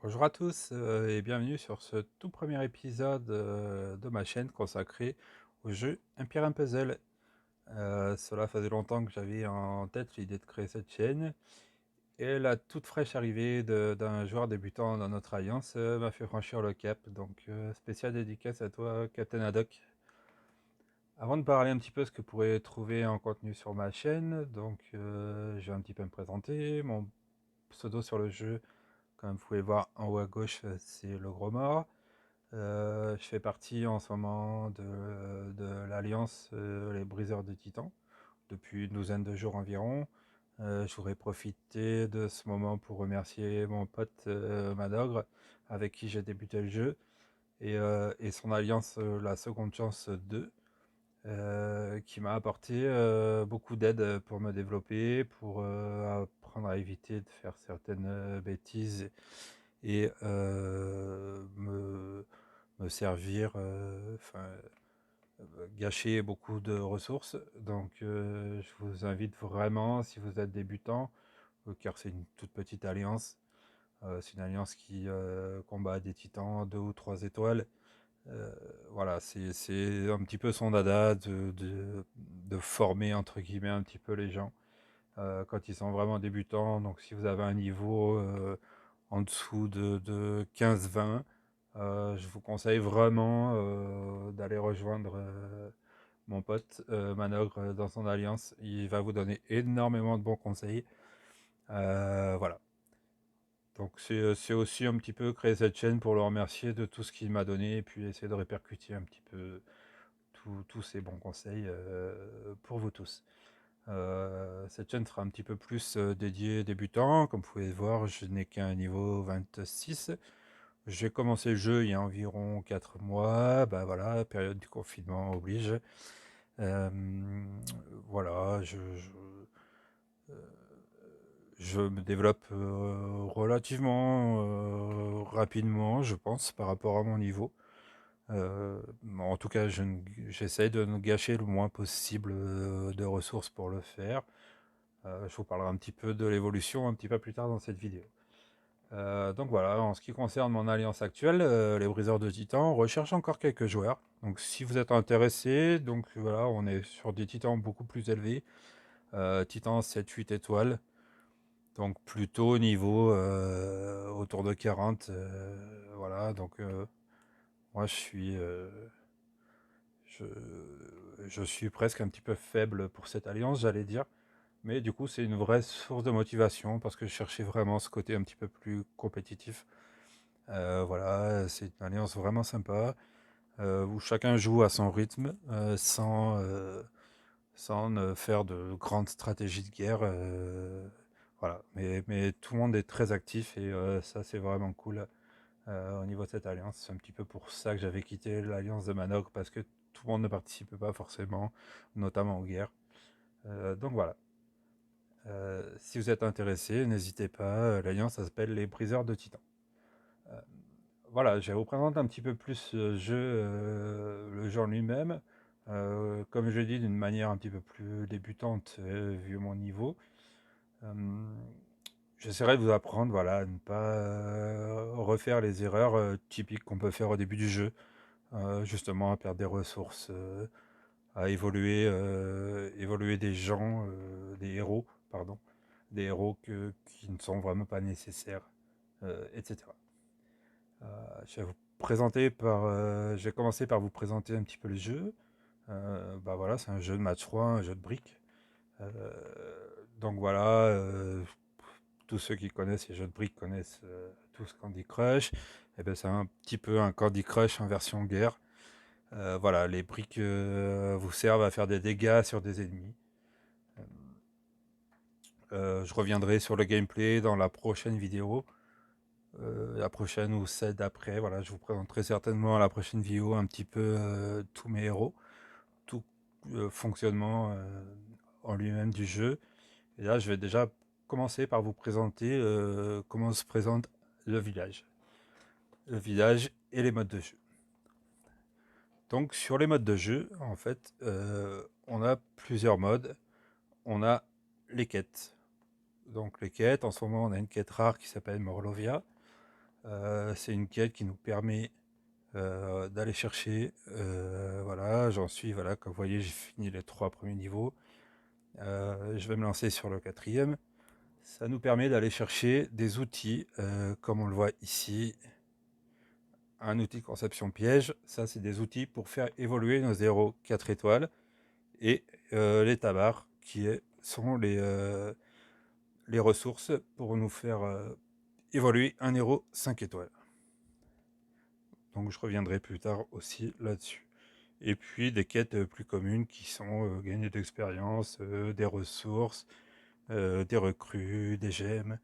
Bonjour à tous et bienvenue sur ce tout premier épisode de ma chaîne consacrée au jeu Empire and Puzzle. Cela faisait longtemps que j'avais en tête l'idée de créer cette chaîne et la toute fraîche arrivée d'un joueur débutant dans notre alliance m'a fait franchir le cap. Donc spéciale dédicace à toi Captain Haddock. Avant de parler un petit peu de ce que vous pourrez trouver en contenu sur ma chaîne, donc je vais un petit peu me présenter. Mon pseudo sur le jeu, comme vous pouvez le voir en haut à gauche, c'est le gros mort. Je fais partie en ce moment de l'Alliance Les Briseurs de Titans depuis une douzaine de jours environ. Je voudrais profiter de ce moment pour remercier mon pote Madogre avec qui j'ai débuté le jeu et son alliance La Seconde Chance 2 qui m'a apporté beaucoup d'aide pour me développer, pour apprendre à éviter de faire certaines bêtises et me servir, gâcher beaucoup de ressources. Donc je vous invite vraiment, si vous êtes débutant, car c'est une toute petite alliance, c'est une alliance qui combat des titans 2 ou 3 étoiles. Euh, voilà, c'est un petit peu son dada de former entre guillemets un petit peu les gens quand ils sont vraiment débutants. Donc si vous avez un niveau en dessous de 15-20, je vous conseille vraiment d'aller rejoindre mon pote Manogre dans son alliance. Il va vous donner énormément de bons conseils. Voilà. Donc c'est aussi un petit peu créer cette chaîne pour le remercier de tout ce qu'il m'a donné et puis essayer de répercuter un petit peu tous ces bons conseils pour vous tous. Cette chaîne sera un petit peu plus dédiée débutants. Comme vous pouvez le voir, je n'ai qu'un niveau 26. J'ai commencé le jeu il y a environ 4 mois. Bah voilà, période du confinement oblige. Euh, voilà, je me développe relativement rapidement, je pense, par rapport à mon niveau. En tout cas, j'essaie de ne gâcher le moins possible de ressources pour le faire. Je vous parlerai un petit peu de l'évolution un petit peu plus tard dans cette vidéo. Donc voilà, en ce qui concerne mon alliance actuelle, les Briseurs de Titans, on recherche encore quelques joueurs. Donc si vous êtes intéressé, donc voilà, on est sur des titans beaucoup plus élevés. Titans 7-8 étoiles. Donc plutôt niveau autour de 40. Voilà, donc moi je, je suis presque un petit peu faible pour cette alliance, j'allais dire. Mais du coup, c'est une vraie source de motivation parce que je cherchais vraiment ce côté un petit peu plus compétitif. Voilà, c'est une alliance vraiment sympa où chacun joue à son rythme sans ne faire de grandes stratégies de guerre. Voilà, mais tout le monde est très actif et ça, c'est vraiment cool au niveau de cette alliance. C'est un petit peu pour ça que j'avais quitté l'alliance de Manog parce que tout le monde ne participe pas forcément, notamment aux guerres. Donc voilà. Si vous êtes intéressé, n'hésitez pas. L'alliance, ça s'appelle les Briseurs de Titans. Euh, voilà, je vais vous présenter un petit peu plus le jeu en lui-même. Comme je l'ai dit, d'une manière un petit peu plus débutante, vu mon niveau. Euh, J'essaierai de vous apprendre, voilà, à ne pas refaire les erreurs typiques qu'on peut faire au début du jeu. Justement, à perdre des ressources, à évoluer des gens, des héros, pardon, des héros qui ne sont vraiment pas nécessaires, etc. Je vais je vais commencer par vous présenter un petit peu le jeu. Bah voilà, c'est un jeu de match 3, un jeu de briques. Euh, donc voilà, tous ceux qui connaissent les jeux de briques connaissent tous Candy Crush. Et ben c'est un petit peu un Candy Crush en version guerre. Voilà, les briques vous servent à faire des dégâts sur des ennemis. Je reviendrai sur le gameplay dans la prochaine vidéo. La prochaine ou celle d'après. Voilà, je vous présenterai certainement à la prochaine vidéo un petit peu tous mes héros, tout fonctionnement en lui-même du jeu. Et là, je vais déjà commencer par vous présenter comment se présente le village. Le village et les modes de jeu. Donc sur les modes de jeu, en fait, on a plusieurs modes. On a les quêtes. Donc les quêtes, en ce moment, on a une quête rare qui s'appelle Morlovia. C'est une quête qui nous permet d'aller chercher, voilà, j'en suis, voilà, comme vous voyez, j'ai fini les 3 premiers niveaux. Je vais me lancer sur le 4e. Ça nous permet d'aller chercher des outils, comme on le voit ici. Un outil conception piège, ça c'est des outils pour faire évoluer nos héros 4 étoiles. Et les tabards, sont les ressources pour nous faire évoluer un héros 5 étoiles. Donc je reviendrai plus tard aussi là-dessus. Et puis des quêtes plus communes qui sont gagner d'expérience, des ressources, des recrues, des gemmes,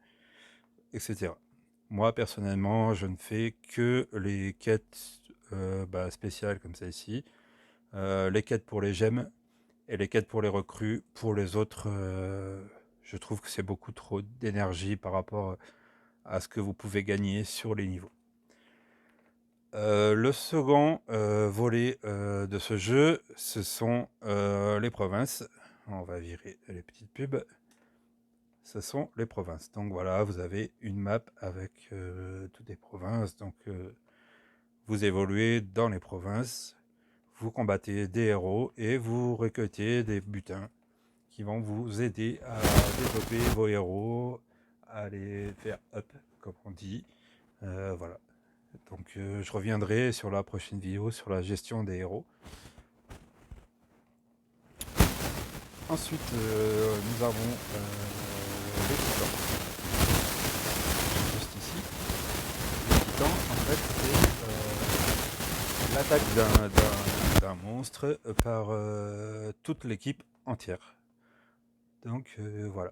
etc. Moi personnellement, je ne fais que les quêtes spéciales comme ça ici, les quêtes pour les gemmes et les quêtes pour les recrues. Pour les autres, je trouve que c'est beaucoup trop d'énergie par rapport à ce que vous pouvez gagner sur les niveaux. Le second volet de ce jeu, ce sont les provinces. On va virer les petites pubs. Ce sont les provinces. Donc voilà, vous avez une map avec toutes les provinces. Donc vous évoluez dans les provinces, vous combattez des héros et vous récoltez des butins qui vont vous aider à développer vos héros, à les faire up, comme on dit. Voilà. Donc je reviendrai sur la prochaine vidéo sur la gestion des héros. Ensuite, nous avons les titans. Juste ici. Les titans, en fait, c'est l'attaque d'un monstre par toute l'équipe entière. Donc voilà.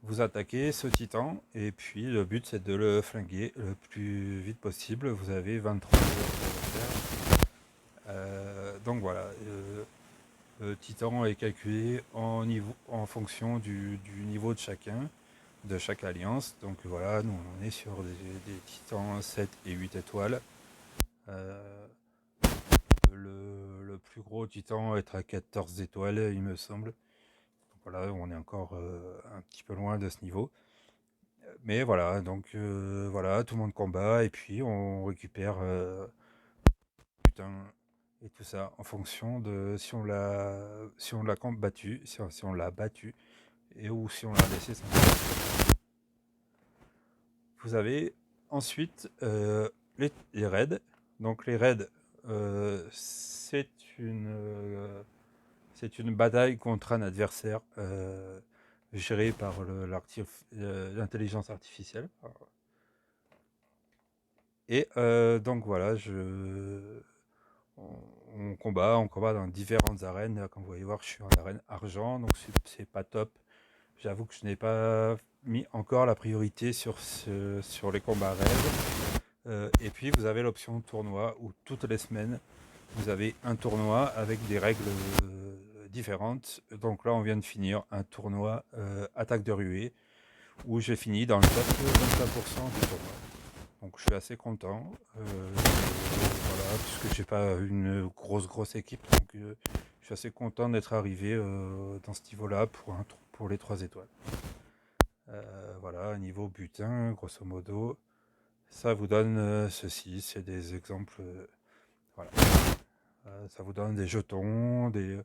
Vous attaquez ce titan et puis le but c'est de le flinguer le plus vite possible. Vous avez 23 jours pour le faire. Donc voilà, le titan est calculé en fonction du niveau de chacun, de chaque alliance. Donc voilà, nous on est sur des titans 7 et 8 étoiles. Le plus gros titan est à 14 étoiles il me semble. Voilà, on est encore un petit peu loin de ce niveau. Mais voilà, donc voilà, tout le monde combat et puis on récupère putain et tout ça en fonction de si on l'a combattu, si on l'a battu et ou si on l'a laissé sans. Vous avez ensuite les raids. Donc les raids, c'est une bataille contre un adversaire géré par l'intelligence artificielle. Et donc voilà, on combat dans différentes arènes. Comme vous voyez voir, je suis en arène argent, donc c'est pas top. J'avoue que je n'ai pas mis encore la priorité sur les combats raids. Et puis vous avez l'option tournoi où toutes les semaines vous avez un tournoi avec des règles différentes. Donc là on vient de finir un tournoi attaque de ruée où j'ai fini dans le top 25% du tournoi. Donc je suis assez content, voilà, puisque j'ai pas une grosse équipe, donc je suis assez content d'être arrivé dans ce niveau-là pour les 3 étoiles. Voilà, niveau butin, grosso modo, ça vous donne ceci, c'est des exemples, voilà. Ça vous donne des jetons, des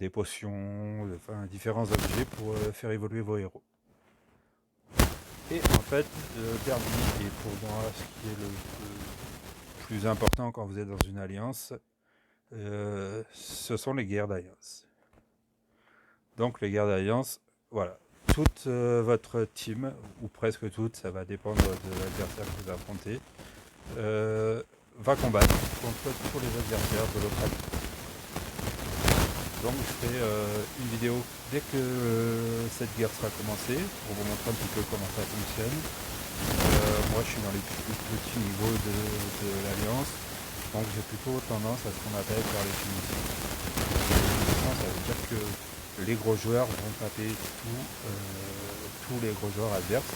potions, enfin différents objets pour faire évoluer vos héros. Et en fait, le dernier, et pour moi ce qui est le plus important quand vous êtes dans une alliance, ce sont les guerres d'alliance. Donc les guerres d'alliance, voilà, toute votre team, ou presque toute, ça va dépendre de l'adversaire que vous affrontez, va combattre contre tous les adversaires de l'autre alliance. Donc je ferai une vidéo dès que cette guerre sera commencée, pour vous montrer un petit peu comment ça fonctionne. Moi je suis dans les plus petits niveaux de l'alliance, donc j'ai plutôt tendance à ce qu'on appelle faire les finitions. Ça veut dire que les gros joueurs vont taper tous les gros joueurs adverses,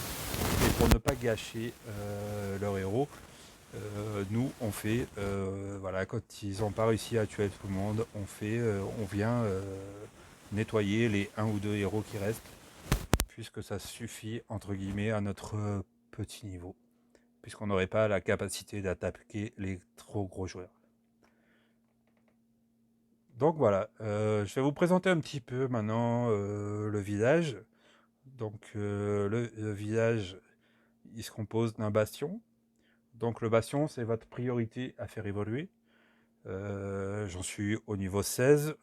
et pour ne pas gâcher leur héros, nous on fait, voilà, quand ils n'ont pas réussi à tuer tout le monde, on vient nettoyer les 1 ou 2 héros qui restent, puisque ça suffit entre guillemets à notre petit niveau. puisqu'on n'aurait pas la capacité d'attaquer les trop gros joueurs. Donc voilà, je vais vous présenter un petit peu maintenant le village. Donc le village, il se compose d'un bastion. Donc le bastion, c'est votre priorité à faire évoluer. J'en suis au niveau 16.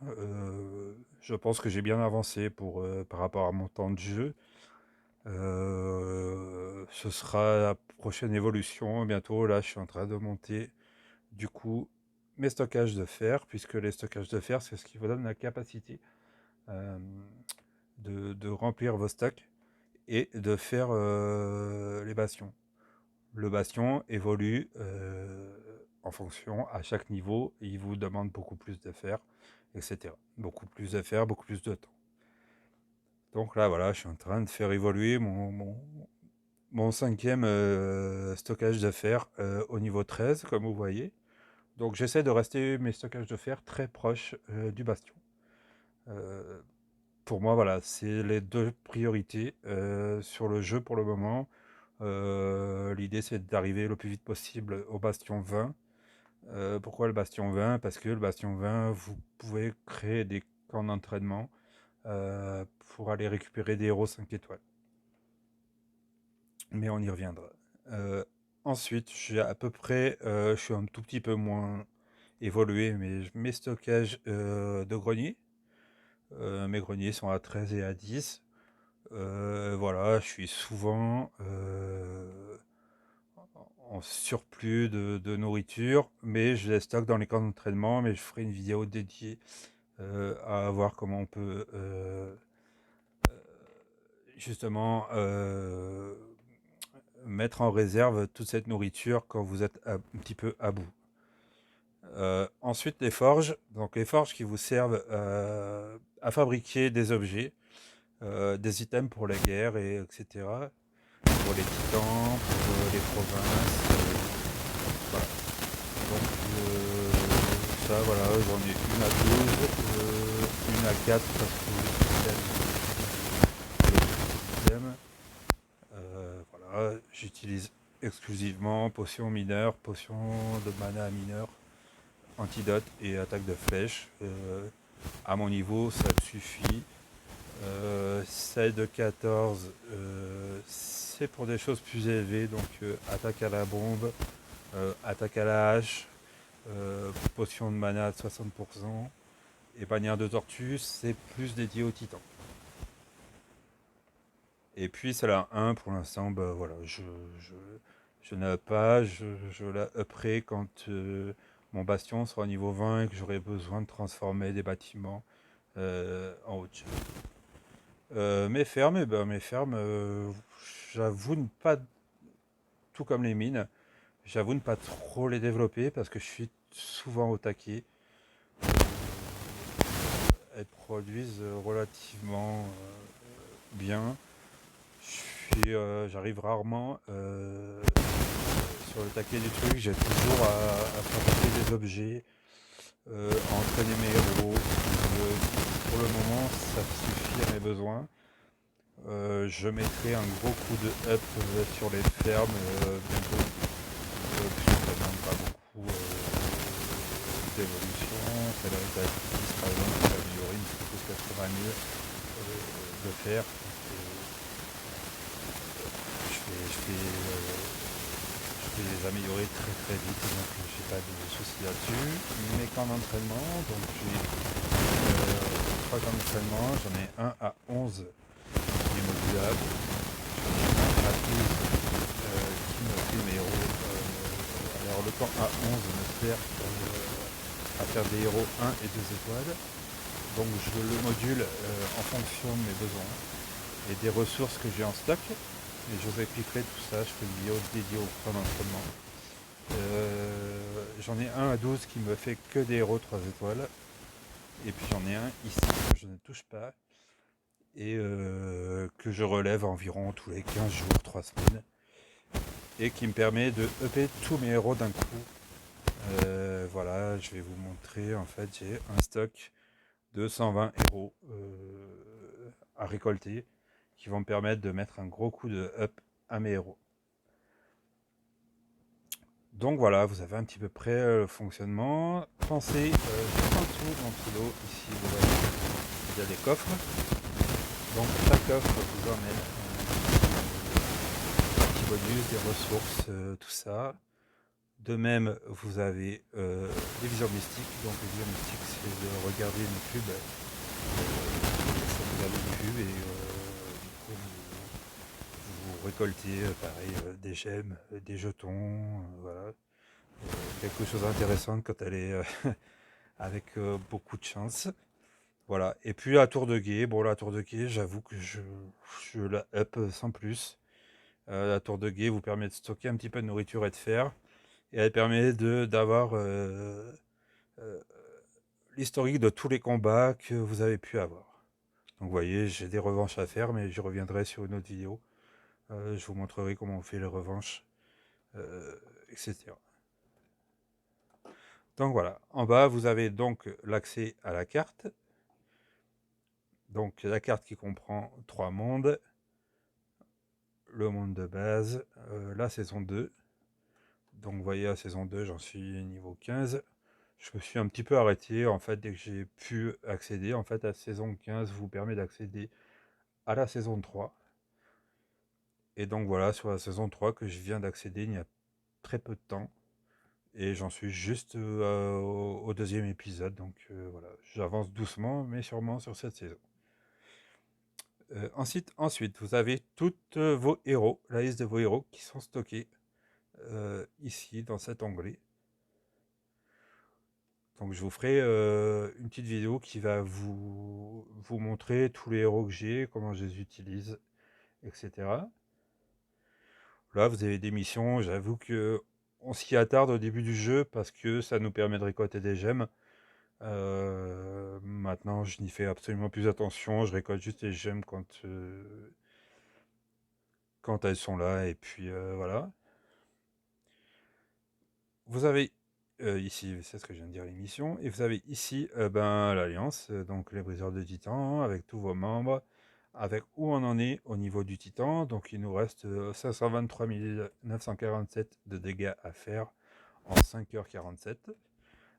Je pense que j'ai bien avancé par rapport à mon temps de jeu. Ce sera la prochaine évolution. Bientôt, là, je suis en train de monter du coup mes stockages de fer, puisque les stockages de fer, c'est ce qui vous donne la capacité euh, de remplir vos stocks et de faire les bastions. Le bastion évolue en fonction à chaque niveau et il vous demande beaucoup plus de fer, etc. Beaucoup plus de fer, beaucoup plus de temps. Donc là, voilà, je suis en train de faire évoluer mon cinquième stockage de fer au niveau 13, comme vous voyez. Donc j'essaie de rester mes stockages de fer très proches du bastion. Euh, pour moi, voilà, c'est les deux priorités sur le jeu pour le moment. L'idée, c'est d'arriver le plus vite possible au bastion 20. Pourquoi le bastion 20? Parce que le bastion 20, vous pouvez créer des camps d'entraînement pour aller récupérer des héros 5 étoiles. Mais on y reviendra. Euh, Ensuite, j'ai à peu près, je suis un tout petit peu moins évolué, mais mes stockages de greniers. Mes greniers sont à 13 et à 10. Voilà, je suis souvent en surplus de nourriture, mais je les stocke dans les camps d'entraînement, mais je ferai une vidéo dédiée à voir comment on peut justement mettre en réserve toute cette nourriture quand vous êtes un petit peu à bout. Ensuite, les forges. Donc les forges qui vous servent à fabriquer des objets, des items pour la guerre, etc. Pour les titans, pour les provinces. Voilà. Donc ça, voilà, j'en ai une à 12, une à 4 parce que le système. Voilà, j'utilise exclusivement potions mineures, potions de mana mineur, antidote et attaque de flèche. À mon niveau, ça me suffit. Celle de 14, c'est pour des choses plus élevées, donc attaque à la bombe, attaque à la hache, potion de mana de 60%, et bannière de tortue, c'est plus dédié aux titans. Et puis celle-là 1 pour l'instant, bah, voilà, je n'ai pas, je la upperai quand mon bastion sera au niveau 20 et que j'aurai besoin de transformer des bâtiments en haut de jeu. Mes fermes, j'avoue ne pas, tout comme les mines, j'avoue ne pas trop les développer parce que je suis souvent au taquet. Elles produisent relativement bien. J'arrive rarement sur le taquet du truc. J'ai toujours à fabriquer des objets, à entraîner mes héros. Pour le moment, ça suffit à mes besoins. Je mettrai un gros coup de up sur les fermes bientôt, puisque ça ne demande pas beaucoup d'évolution. Ça doit être à 10 par exemple, qui va améliorer une petite 80 000 de fer. Je vais les améliorer très très vite, donc j'ai pas de soucis là-dessus. Mais qu'en entraînement, donc j'ai 3 camps d'entraînement, j'en ai un à 11 qui est modulable, j'en ai un à 12 qui me fait mes héros. Alors le camp à 11 me sert à faire des héros 1 et 2 étoiles, donc je le module en fonction de mes besoins et des ressources que j'ai en stock. Et je vous expliquerai tout ça, je fais une vidéo dédiée au camp d'entraînement. J'en ai un à 12 qui me fait que des héros 3 étoiles. Et puis j'en ai un ici que je ne touche pas. Et que je relève environ tous les 15 jours, 3 semaines. Et qui me permet de upper tous mes héros d'un coup. Voilà, je vais vous montrer. En fait, j'ai un stock de 120 héros à récolter, qui vont me permettre de mettre un gros coup de up à mes héros. Donc voilà, vous avez un petit peu près le fonctionnement. Pensez, juste en dessous dans le lot, ici vous voyez, il y a des coffres. Donc chaque coffre vous emmène un petit bonus, des ressources, tout ça. De même, vous avez des visions mystiques. Donc les visions mystiques, c'est de regarder une pub, ça vous regarde une pub et du coup vous récoltez pareil des gemmes, des jetons, voilà. Quelque chose d'intéressant quand elle est avec beaucoup de chance. Voilà. Et puis la tour de guet, bon la tour de guet, j'avoue que je la up sans plus. La tour de guet vous permet de stocker un petit peu de nourriture et de fer. Et elle permet d'avoir euh, l'historique de tous les combats que vous avez pu avoir. Donc vous voyez, j'ai des revanches à faire, mais je reviendrai sur une autre vidéo. Je vous montrerai comment on fait les revanches, etc. Donc voilà, en bas vous avez donc l'accès à la carte. Donc la carte qui comprend 3 mondes. Le monde de base, la saison 2. Donc vous voyez, la saison 2, j'en suis niveau 15. Je me suis un petit peu arrêté, en fait, dès que j'ai pu accéder. En fait, la saison 15 vous permet d'accéder à la saison 3. Et donc voilà, sur la saison 3 que je viens d'accéder il y a très peu de temps. Et j'en suis juste au deuxième épisode. Donc voilà, j'avance doucement, mais sûrement sur cette saison. Ensuite, vous avez tous vos héros, la liste de vos héros qui sont stockés ici dans cet onglet. Donc je vous ferai une petite vidéo qui va vous montrer tous les héros que j'ai, comment je les utilise, etc. Là, vous avez des missions, j'avoue que on s'y attarde au début du jeu parce que ça nous permet de récolter des gemmes. Maintenant, je n'y fais absolument plus attention, je récolte juste les gemmes quand elles sont là, et puis voilà. Vous avez ici, c'est ce que je viens de dire, l'émission, et vous avez ici l'Alliance, donc les briseurs de Titan, avec tous vos membres, avec où on en est au niveau du Titan. Donc il nous reste 523 947 de dégâts à faire en 5h47,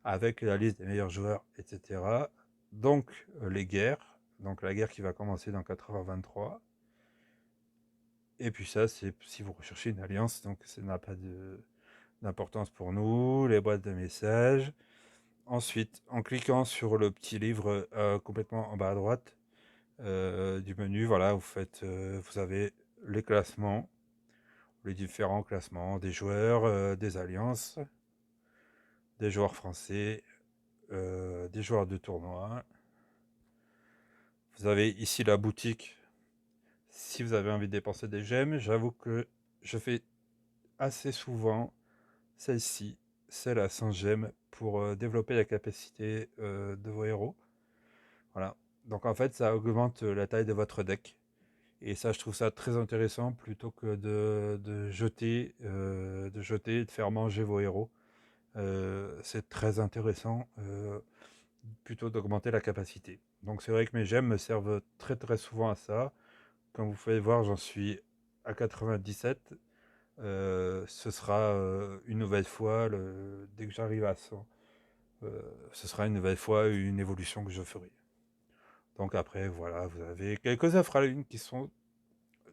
avec la liste des meilleurs joueurs, etc. Donc les guerres, donc la guerre qui va commencer dans 4h23. Et puis ça, c'est si vous recherchez une alliance, donc ça n'a pas d'importance pour nous, les boîtes de messages. Ensuite, en cliquant sur le petit livre complètement en bas à droite du menu, voilà, vous avez les classements, les différents classements des joueurs, des alliances, des joueurs français, des joueurs de tournoi. Vous avez ici la boutique si vous avez envie de dépenser des gemmes. J'avoue que je fais assez souvent celle-ci, celle à 100 gemmes, pour développer la capacité de vos héros. Voilà. Donc en fait, ça augmente la taille de votre deck. Et ça, je trouve ça très intéressant plutôt que de jeter, et de faire manger vos héros. C'est très intéressant plutôt d'augmenter la capacité. Donc c'est vrai que mes gemmes me servent très très souvent à ça. Comme vous pouvez voir, j'en suis à 97. Ce sera une nouvelle fois, dès que j'arrive à 100, ce sera une nouvelle fois une évolution que je ferai. Donc après, voilà, vous avez quelques offres à la une qui sont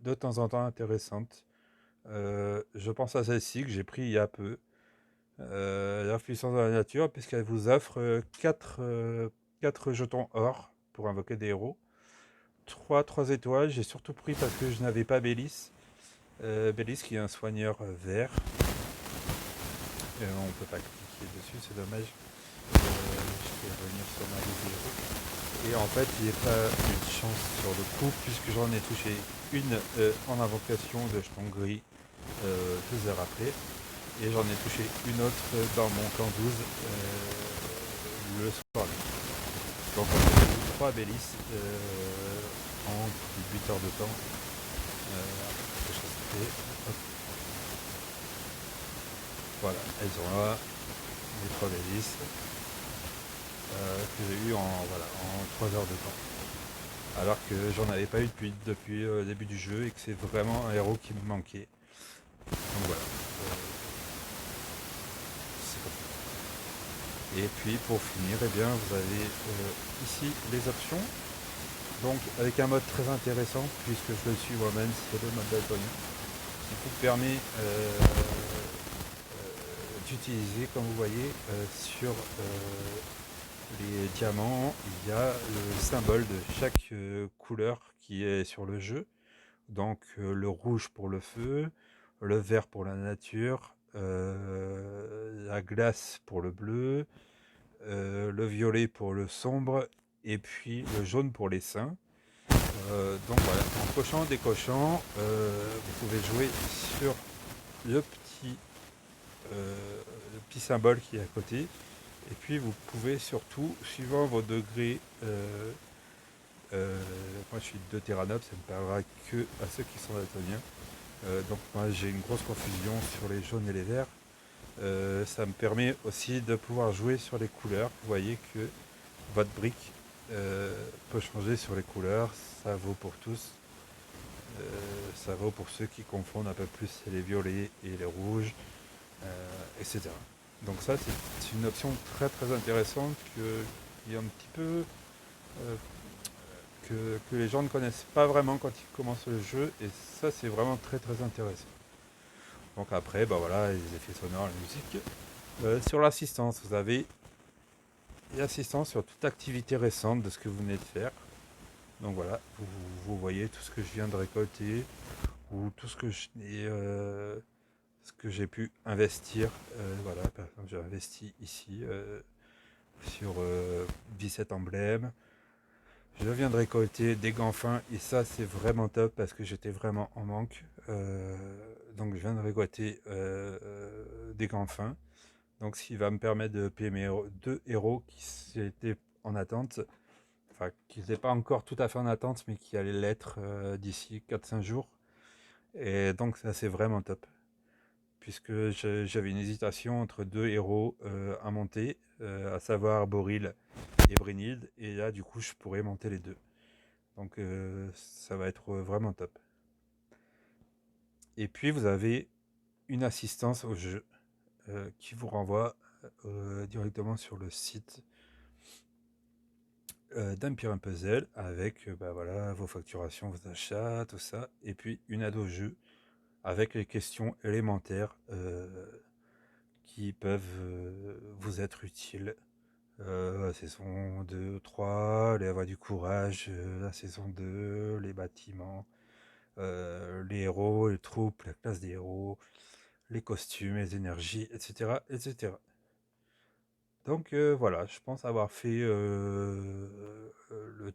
de temps en temps intéressantes. Je pense à celle-ci que j'ai pris il y a peu. La puissance de la nature, puisqu'elle vous offre 4 jetons or pour invoquer des héros. 3 étoiles, j'ai surtout pris parce que je n'avais pas Bélis. Bélis qui est un soigneur vert. On peut pas cliquer dessus, c'est dommage. Je vais revenir sur ma liste des héros. Et en fait, il n'y a pas eu de chance sur le coup, puisque j'en ai touché une en invocation de jetons gris 2 heures après. Et j'en ai touché une autre dans mon clan 12 le soir même. Donc on a eu 3 Bélis en 8 heures de temps. Voilà, elles sont là, les 3 Bélis que j'ai eu en 3 heures de temps. Alors que j'en avais pas eu depuis le début du jeu et que c'est vraiment un héros qui me manquait. Donc voilà. Et puis pour finir, eh bien, vous avez ici les options. Donc avec un mode très intéressant, puisque je le suis moi-même, c'est le mode daltonien, qui vous permet d'utiliser, comme vous voyez, sur les diamants, il y a le symbole de chaque couleur qui est sur le jeu. Donc le rouge pour le feu, le vert pour la nature, la glace pour le bleu, le violet pour le sombre, et puis le jaune pour les saints. Donc voilà, en cochant, décochant, vous pouvez jouer sur le petit, le petit symbole qui est à côté. Et puis vous pouvez surtout, suivant vos degrés, moi je suis de Terranop, ça ne parlera que à ceux qui sont daltoniens. Donc moi j'ai une grosse confusion sur les jaunes et les verts. Ça me permet aussi de pouvoir jouer sur les couleurs. Vous voyez que votre brique peut changer sur les couleurs, ça vaut pour tous. Ça vaut pour ceux qui confondent un peu plus les violets et les rouges, etc. Donc ça c'est une option très très intéressante qui est un petit peu que les gens ne connaissent pas vraiment quand ils commencent le jeu, et ça c'est vraiment très très intéressant. Donc après, bah voilà, les effets sonores, la musique. Sur l'assistance, vous avez l'assistance sur toute activité récente de ce que vous venez de faire. Donc voilà, vous voyez tout ce que je viens de récolter, ou tout ce que j'ai pu investir. Voilà, par exemple, j'ai investi ici sur 17 emblèmes. Je viens de récolter des gants fins, et ça c'est vraiment top parce que j'étais vraiment en manque. Donc je viens de récolter des gants fins. Donc ce qui va me permettre de payer mes deux héros qui étaient en attente. Enfin, qui n'étaient pas encore tout à fait en attente, mais qui allaient l'être d'ici 4-5 jours. Et donc ça c'est vraiment top. Puisque j'avais une hésitation entre deux héros à monter, à savoir Boril et Brynhild. Et là du coup je pourrais monter les deux. Donc ça va être vraiment top. Et puis vous avez une assistance au jeu qui vous renvoie directement sur le site d'Empire Puzzle avec bah, voilà, vos facturations, vos achats, tout ça. Et puis une aide au jeu avec les questions élémentaires qui peuvent vous être utiles. La saison 2, 3, les voies du courage, la saison 2, les bâtiments, les héros, les troupes, la classe des héros, les costumes, les énergies, etc. etc. Donc voilà, je pense avoir fait le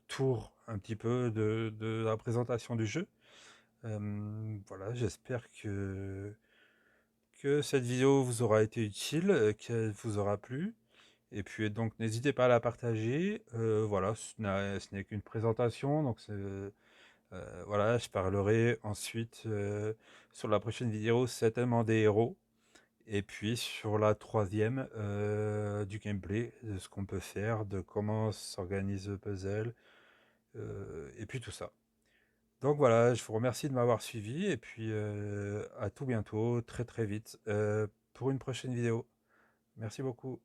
tour un petit peu de la présentation du jeu. Voilà, j'espère que cette vidéo vous aura été utile, qu'elle vous aura plu. Et puis donc n'hésitez pas à la partager. Voilà, ce n'est qu'une présentation, donc voilà, je parlerai ensuite sur la prochaine vidéo certainement des héros. Et puis sur la troisième, du gameplay, de ce qu'on peut faire, de comment s'organise le puzzle, et puis tout ça. Donc voilà, je vous remercie de m'avoir suivi, et puis à tout bientôt, très très vite, pour une prochaine vidéo. Merci beaucoup.